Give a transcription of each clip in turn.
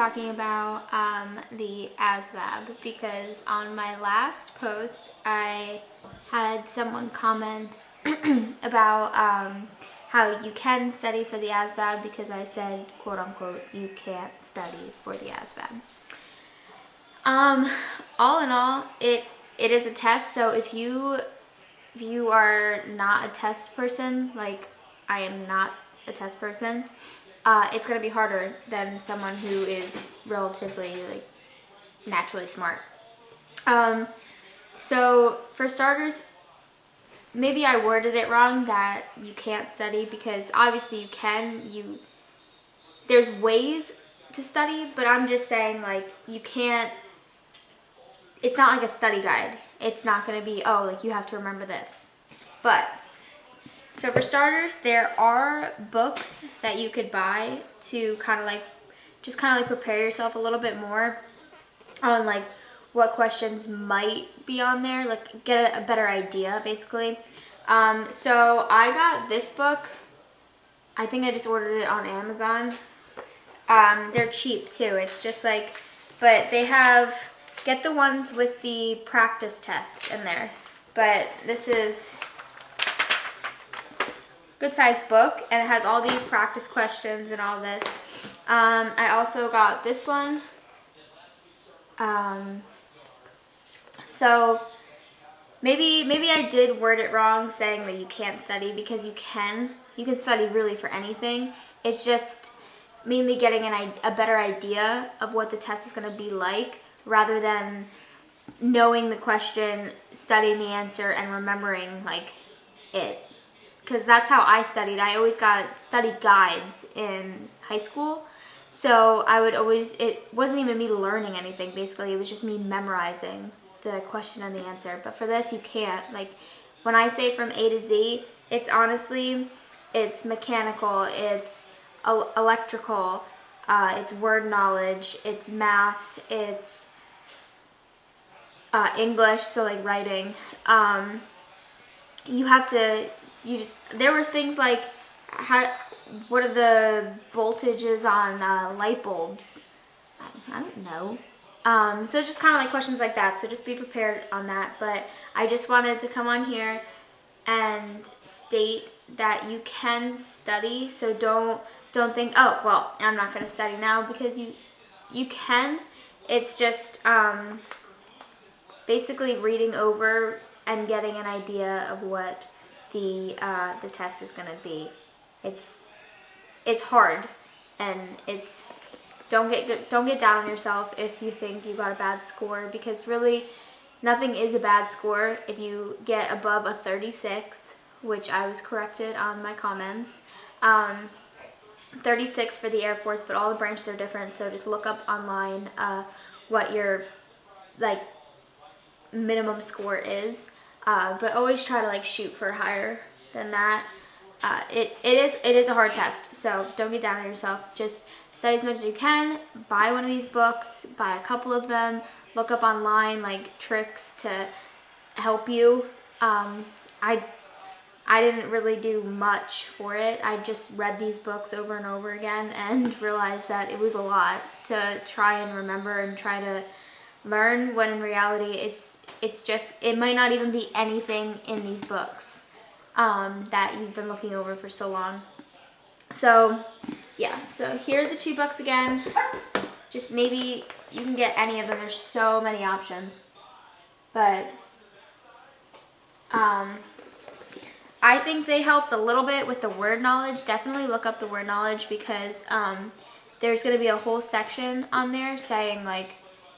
talking about the Asvab because on my last post I had someone comment about how you can study for the Asvab because I said, quote unquote, you can't study for the Asvab. All in all, it is a test, so if you are not a test person, like I am not a test person, it's going to be harder than someone who is relatively like naturally smart. So for starters, maybe I worded it wrong that you can't study, because obviously you can. There's ways to study, but I'm just saying, like, you can't. It's not like a study guide. It's not going to be, oh, like you have to remember this. But so for starters, there are books that you could buy to kind of like prepare yourself a little bit more on like what questions might be on there, like get a better idea basically. So I got this book. I think I just ordered it on Amazon. They're cheap too. It's just like, but they get the ones with the practice tests in there. But this is good sized book, and it has all these practice questions and all this. I also got this one. So maybe I did word it wrong saying that you can't study, because you can study really for anything. It's just mainly getting a better idea of what the test is going to be like, rather than knowing the question, studying the answer, and remembering like it. Because that's how I studied. I always got study guides in high school. So it wasn't even me learning anything, basically. It was just me memorizing the question and the answer. But for this, you can't. Like, when I say from A to Z, it's honestly, it's mechanical, it's electrical, it's word knowledge, it's math, it's English, so like writing. There was things like, what are the voltages on light bulbs? I don't know. So just kind of like questions like that. So just be prepared on that. But I just wanted to come on here and state that you can study. So don't think, oh, well, I'm not going to study now, because you can. It's just basically reading over and getting an idea of what the test is going to be. It's hard, and don't get down on yourself if you think you got a bad score, because really nothing is a bad score if you get above a 36, which I was corrected on my comments. 36 for the Air Force, but all the branches are different, so just look up online what your like minimum score is, but always try to like shoot for higher than that. It is a hard test, so don't get down on yourself. Just study as much as you can. Buy one of these books, buy a couple of them, look up online like tricks to help you. I didn't really do much for it. I just read these books over and over again and realized that it was a lot to try and remember and try to learn, when in reality it might not even be anything in these books that you've been looking over for so long. So yeah, so here are the two books again. Just maybe you can get any of them. There's so many options. But I think they helped a little bit with the word knowledge. Definitely look up the word knowledge, because there's going to be a whole section on there saying, like,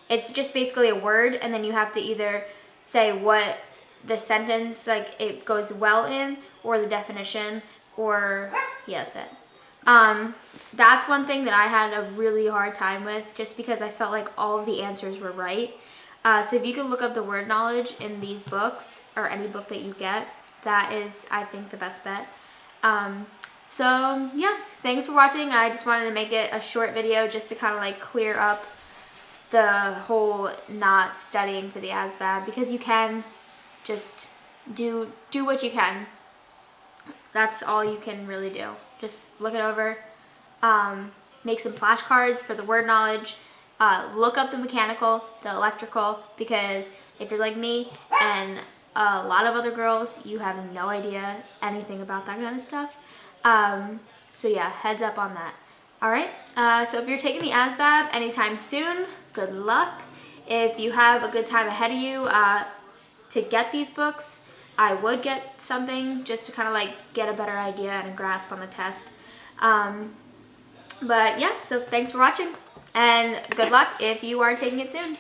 it's just basically a word, and then you have to either say what the sentence, like, it goes well in, or the definition, or, yeah, that's it. That's one thing that I had a really hard time with, just because I felt like all of the answers were right. So if you could look up the word knowledge in these books, or any book that you get, that is, I think, the best bet. So yeah, thanks for watching. I just wanted to make it a short video just to kind of like clear up the whole not studying for the Asvab, because you can just do what you can. That's all you can really do. Just look it over. make some flashcards for the word knowledge. Look up the mechanical, the electrical, because if you're like me and a lot of other girls, you have no idea anything about that kind of stuff. So yeah, heads up on that. All right, so if you're taking the Asvab anytime soon, good luck. If you have a good time ahead of you to get these books, I would get something just to kind of like get a better idea and a grasp on the test. But yeah, so thanks for watching and good luck if you are taking it soon.